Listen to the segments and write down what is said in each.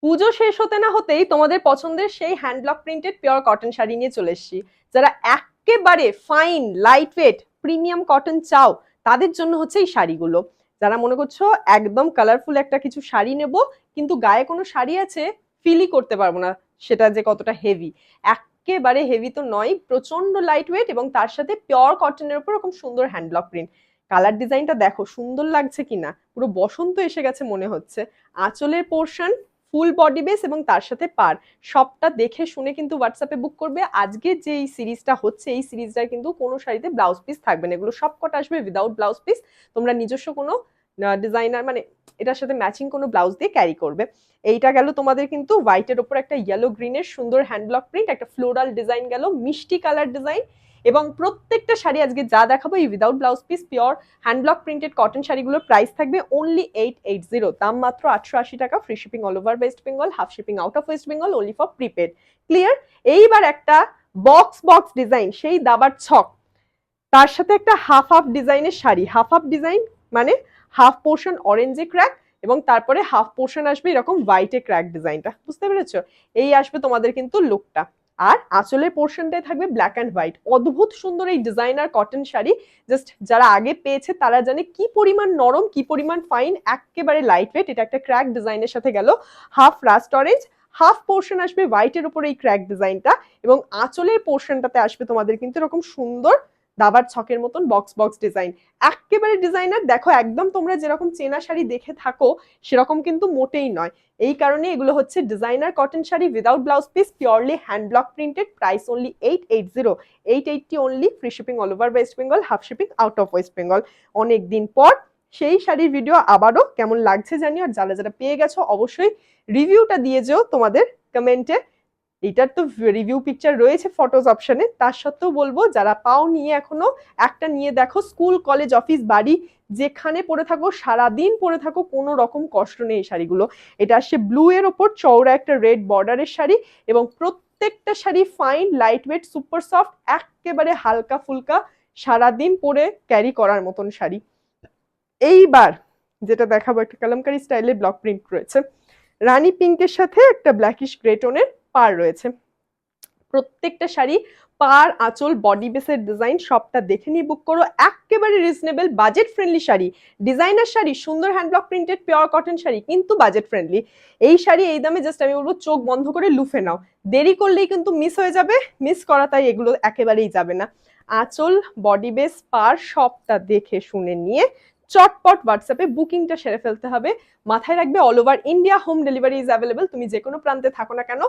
পুজো শেষ হতে না হতেই তোমাদের পছন্দের সেই hand block printed pure cotton sari নিয়ে চলে এসেছি। যারা একেবারে fine light weight premium cotton চাও তাদের জন্য হচ্ছে এই শাড়িগুলো। যারা মনে করছো একদম কালারফুল একটা কিছু শাড়ি নেব কিন্তু গায়ে কোনো শাড়ি আছে ফিলই করতে পারবো না সেটা যে কতটা হেভি, একেবারে হেভি তো নয়, প্রচন্ড লাইট ওয়েট এবং তার সাথে পিওর কটনের উপর এরকম সুন্দর হ্যান্ড ব্লক প্রিন্ট। কালার ডিজাইনটা দেখো সুন্দর লাগছে কিনা, পুরো বসন্ত এসে গেছে মনে হচ্ছে। আঁচলের পোর্শন ফুল বডি বেস এবং তার সাথে পার, সবটা দেখে শুনে কিন্তু হোয়াটসঅ্যাপে বুক করবে। আজকে যে এই সিরিজটা হচ্ছে এই সিরিজটার কিন্তু কোনো শাড়িতে ব্লাউজ পিস থাকবে না, এগুলো সব কটা আসবে উইদাউট ব্লাউজ পিস। তোমরা নিজস্ব কোনো ডিজাইনার মানে এটার সাথে ম্যাচিং কোনো ব্লাউজ দিয়ে ক্যারি করবে। এইটা গেল তোমাদের কিন্তু হোয়াইটের ওপর একটা ইয়েলো গ্রিনের সুন্দর হ্যান্ড ব্লক প্রিন্ট, একটা ফ্লোরাল ডিজাইন গেল, মিষ্টি কালার ডিজাইন। এবং প্রত্যেকটা শাড়ি আজকে যা দেখাবো এই without blouse piece pure hand block printed cotton শাড়িগুলোর প্রাইস থাকবে অনলি 880, দাম মাত্র 880 টাকা, free shipping all over West Bengal, half shipping out of West Bengal, only for prepaid. Clear? এইবার একটা বক্স বক্স ডিজাইন, সেই দাবার ছক, তার সাথে একটা হাফ হাফ ডিজাইনের শাড়ি। হাফ হাফ ডিজাইন মানে হাফ পোর্শন অরেঞ্জে ক্র্যাক এবং তারপরে হাফ পোর্শন আসবে এরকম হোয়াইটে ক্র্যাক ডিজাইনটা, বুঝতে পেরেছো? এই আসবে তোমাদের কিন্তু লুকটা। আর আঁচলের পোর্শনটাই থাকবে ব্ল্যাক অ্যান্ড হোয়াইট। অদ্ভুত সুন্দর এই ডিজাইনার কটন শাড়ি, জাস্ট যারা আগে পেয়েছে তারা জানে কি পরিমাণ নরম, কি পরিমাণ ফাইন, একেবারে লাইট ওয়েট। এটা একটা ক্র্যাক ডিজাইনের সাথে গেল half rushed orange, half portion আসবে হোয়াইটের উপর এই ক্র্যাক ডিজাইনটা এবং আঁচলের পোর্শনটাতে আসবে তোমাদের কিন্তু এরকম সুন্দর দাবার ছকের মতন বক্স বক্স ডিজাইন। একেবারে ডিজাইনার, দেখো একদম তোমরা যেরকম চেনা শাড়ি দেখে থাকো সেরকম কিন্তু মোটেই নয়। এই কারণে এগুলো হচ্ছে designer cotton sari without blouse piece, purely hand block printed, price only 880, 880 only, free shipping all over West Bengal, half shipping out of West Bengal. অনেক দিন পর সেই শাড়ির ভিডিও আবারও, কেমন লাগছে জানি। আর যারা যারা পেয়ে গেছো অবশ্যই রিভিউটা দিয়ে যেও তোমাদের কমেন্টে। এটার তো রিভিউ পিকচার রয়েছে ফটোজ অপশনে, তার সত্ত্বেও বলবো যারা পাও নিয়ে এখনো একটা নিয়ে দেখো। স্কুল কলেজ অফিস বাড়ি যেখানে পরে থাকো, সারাদিন পরে থাকো, কোনো রকম কষ্ট নেই এই শাড়িগুলো। এটা আসছে ব্লু এর ওপর চওড়া একটা রেড বর্ডারের শাড়ি এবং প্রত্যেকটা sari fine light weight super soft, একেবারে হালকা ফুলকা, সারাদিন পরে ক্যারি করার মতন শাড়ি। এইবার যেটা দেখাবো একটা কালামকারী স্টাইলের ব্লক প্রিন্ট রয়েছে, রানী পিঙ্কের সাথে একটা ব্ল্যাকিশ গ্রে টোনের পার রয়েছে। প্রত্যেকটা শাড়ি পার আঁচল বডি বেসের ডিজাইন সবটা দেখে নিয়ে বুক করো। একেবারে রিজনেবল বাজেট ফ্রেন্ডলি শাড়ি, ডিজাইনার শাড়ি, সুন্দর hand block printed pure cotton শাড়ি কিন্তু বাজেট ফ্রেন্ডলি। এই শাড়ি এই দামে জাস্ট আমি বলবো চোখ বন্ধ করে লুফে নাও, দেরি করলেই কিন্তু মিস হয়ে যাবে। মিস করা তাই এগুলো একেবারেই যাবে না। আঁচল বডি বেস পার সবটা দেখে শুনে নিয়ে চটপট হোয়াটসঅ্যাপে বুকিংটা সেরে ফেলতে হবে। মাথায় রাখবে all over India home delivery is available, তুমি যে কোনো প্রান্তে থাকো না কেন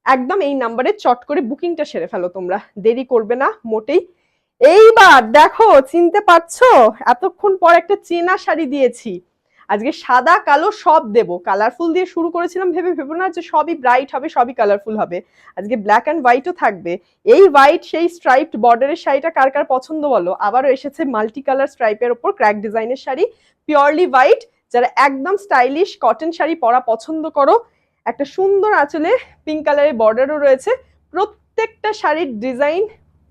একদম এই নাম্বারে চট করে বুকিংটা সেরে ফেলো, তোমরা দেরি করবে না মোটেই। এইবার দেখো চিনতে পারছো, এতক্ষণ পর একটা চেনা শাড়ি দিয়েছি। আজকে সাদা কালো সব দেব, কালারফুল দিয়ে শুরু করেছিলাম ভেবে ভেবো না যে সবই ব্রাইট হবে সবই কালারফুল হবে। আজকে ব্ল্যাক অ্যান্ড হোয়াইটও থাকবে। এই হোয়াইট সেই স্ট্রাইপড বর্ডারের শাড়িটা কার কার পছন্দ বলো? আবারও এসেছে মাল্টি কালার স্ট্রাইপের ওপর ক্র্যাক ডিজাইনের শাড়ি, পিওরলি হোয়াইট। যারা একদম স্টাইলিশ কটন শাড়ি পরা পছন্দ করো, একটা সুন্দর আঁচলে পিঙ্ক কালারের বর্ডারও রয়েছে। প্রত্যেকটা শাড়ির ডিজাইন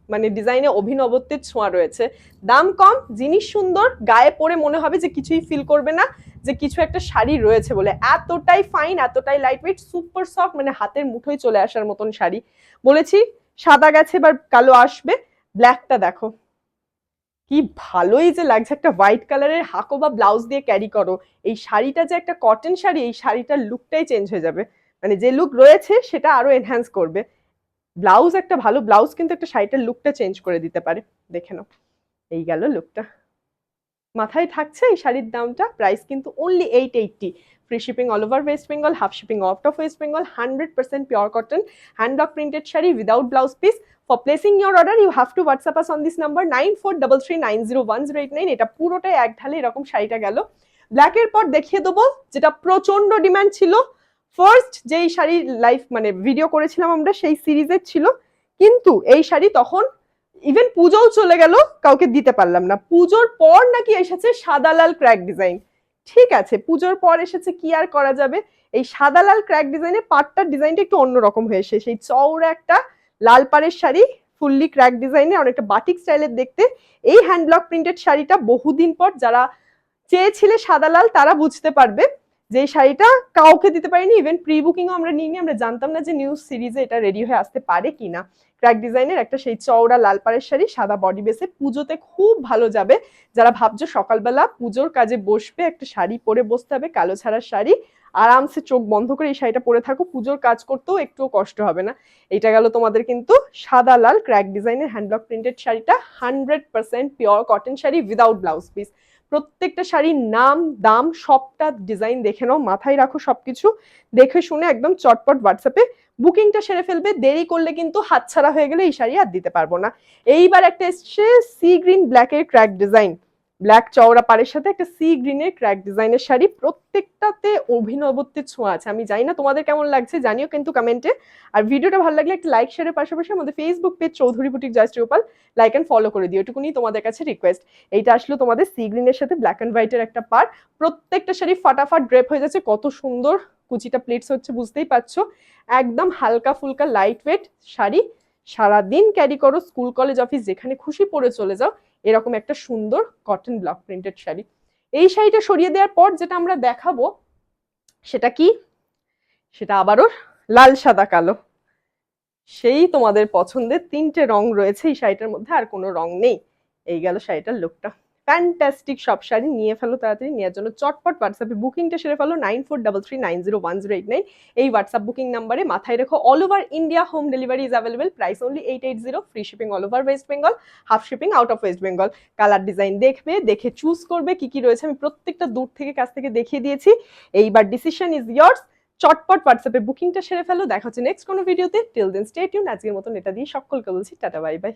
মানে ডিজাইনে অভিনবত্বের ছোঁয়া রয়েছে। দাম কম, জিনিস সুন্দর, গায়ে পরে মনে হবে যে কিছুই ফিল করবে না যে কিছু একটা শাড়ি রয়েছে বলে। এতটাই ফাইন, এতটাই লাইট ওয়েট, সুপার সফট, মানে হাতের মুঠোয় চলে আসার মতন শাড়ি। বলেছি সাদা গেছে, এবার কালো আসবে। ব্ল্যাকটা দেখো কি ভালোই যে লাগছে, একটা হোয়াইট কালারের হাকো বা ব্লাউজ দিয়ে ক্যারি করো। এই শাড়িটা যে একটা কটন শাড়ি, এই শাড়িটার লুকটাই চেঞ্জ হয়ে যাবে, মানে যে লুক রয়েছে সেটা আরো এনহ্যান্স করবে। ব্লাউজ, একটা ভালো ব্লাউজ কিন্তু একটা শাড়িটার লুকটা চেঞ্জ করে দিতে পারে। দেখে নাও, এই গেল লুকটা। মাথায় থাকছে এই শাড়ির দামটা, প্রাইস কিন্তু only 880, free shipping all over West Bengal, half shipping out of West Bengal, 100% pure cotton hand block printed sari without blouse piece. For placing your order, you have to WhatsApp us on this number 9433901089। এটা পুরোটাই এক ঢালে এরকম শাড়িটা গেল। ব্ল্যাকের পর দেখিয়ে দেবো যেটা প্রচন্ড ডিমান্ড ছিল, ফার্স্ট যেই শাড়ি লাইভ মানে ভিডিও করেছিলাম আমরা সেই সিরিজের ছিল, কিন্তু এই শাড়ি তখন ইভেন পুজোও চলে গেল, কাউকে দিতে পারলাম না। পুজোর পর নাকি এসেছে সাদা লাল ক্র্যাক ডিজাইন। ঠিক আছে, পুজোর পর এসেছে, কি আর করা যাবে। এই সাদা লাল ক্র্যাক ডিজাইনের পাটটার ডিজাইনটা একটু অন্যরকম হয়েছে, সেই চওড়া একটা লাল পাড়ের শাড়ি, ফুললি ক্র্যাক ডিজাইনে, অনেকটা বাটিক স্টাইলের দেখতে। এই হ্যান্ড ব্লক প্রিন্টেড শাড়িটা বহুদিন পর যারা চেয়েছিলে সাদা লাল তারা বুঝতে পারবে যেই শাড়িটা কাউকে দিতে পারিনি, ইভেন প্রি বুকিংও আমরা নিইনি, আমরা জানতাম না যে নিউ সিরিজে এটা রেডি হয়ে আসতে পারে কিনা। ক্র্যাক ডিজাইনের একটা সেই চওড়া লাল পাড়ের শাড়ি, সাদা বডি বেসে, পুজোতে খুব ভালো যাবে। যারা ভাবছো সকালবেলা পুজোর কাজে বসবে, একটা শাড়ি পরে বসতে হবে, কালো ছাড়ার শাড়ি, আরামসে চোখ বন্ধ করে এই শাড়িটা পরে থাকো, পুজোর কাজ করতেও একটুও কষ্ট হবে না। এটা গেল তোমাদের কিন্তু সাদা লাল ক্র্যাক ডিজাইনের হ্যান্ডব্লক প্রিন্টেড শাড়িটা, 100% pure cotton sari without blouse piece. প্রত্যেকটা শাড়ির নাম, দাম, সবটা ডিজাইন দেখে নাও, মাথায় রাখো সবকিছু, দেখে শুনে একদম চটপট হোয়াটসঅ্যাপে বুকিংটা সেরে ফেলবে। দেরি করলে কিন্তু হাতছাড়া হয়ে গেলে এই শাড়ি আর দিতে পারবো না। এইবার একটা এসছে সি গ্রিন ব্ল্যাকের ক্র্যাক ডিজাইন, ব্ল্যাক চওড়া পাড়ের সাথে একটা সি গ্রিনের ক্র্যাক ডিজাইনের শাড়ি, প্রত্যেকটাতে অভিনবত্বের ছোঁয়া আছে। আমি জানি না তোমাদের কেমন লাগছে, জানিও কিন্তু কমেন্টে। আর ভিডিওটা ভালো লাগলে একটা লাইক শেয়ারের পাশাপাশি আমাদের Facebook page Chowdhury boutique Joyshree Gopal like and follow করে দিও, এটুকুনি তোমাদের কাছে রিকোয়েস্ট। এইটা আসলো তোমাদের সি গ্রিনের সাথে ব্ল্যাক এন্ড হোয়াইটের একটা পার, প্রত্যেকটা শাড়ি ফাটাফাট ড্রেপ হয়ে যাচ্ছে, কত সুন্দর কুচিটা প্লেটস হচ্ছে বুঝতেই পারছো। একদম হালকা ফুলকা লাইট ওয়েট শাড়ি, সারাদিন ক্যারি করো, স্কুল কলেজ অফিস যেখানে খুশি পরে চলে যাও, এরকম একটা সুন্দর কটন ব্লক প্রিন্টেড শাড়ি। এই শাড়িটা সরিয়ে দেওয়ার পর যেটা আমরা দেখাবো সেটা কি, সেটা আবারও লাল সাদা কালো, সেই তোমাদের পছন্দের 3টে রং রয়েছে এই শাড়িটার মধ্যে, আর কোনো রং নেই। এই গেল শাড়িটার লুকটা, ফ্যান্টাস্টিক। সব শাড়ি নিয়ে ফেলো তাড়াতাড়ি, নেওয়ার জন্য চটপট হোয়াটসঅ্যাপে বুকিংটা সেরে ফেলো 9433901089, এই হোয়াটসঅ্যাপ বুকিং নাম্বারে। মাথায় রেখো all over India home delivery is available, price only 880, free shipping all over West Bengal, half shipping out of West Bengal. Colour design দেখবে, দেখে চুজ করবে কি কি রয়েছে, আমি প্রত্যেকটা দূর থেকে কাছ থেকে দেখিয়ে দিয়েছি। এইবার ডিসিশন ইজ ইয়ার্স, চটপট হোয়াটসঅ্যাপে বুকিংটা সেরে ফেলো। দেখা হচ্ছে নেক্সট কোনো ভিডিওতে, টিল দেন স্টে টিউন। আজকের মতন এটা দিয়ে সকলকে বলছি টাটা বাই বাই।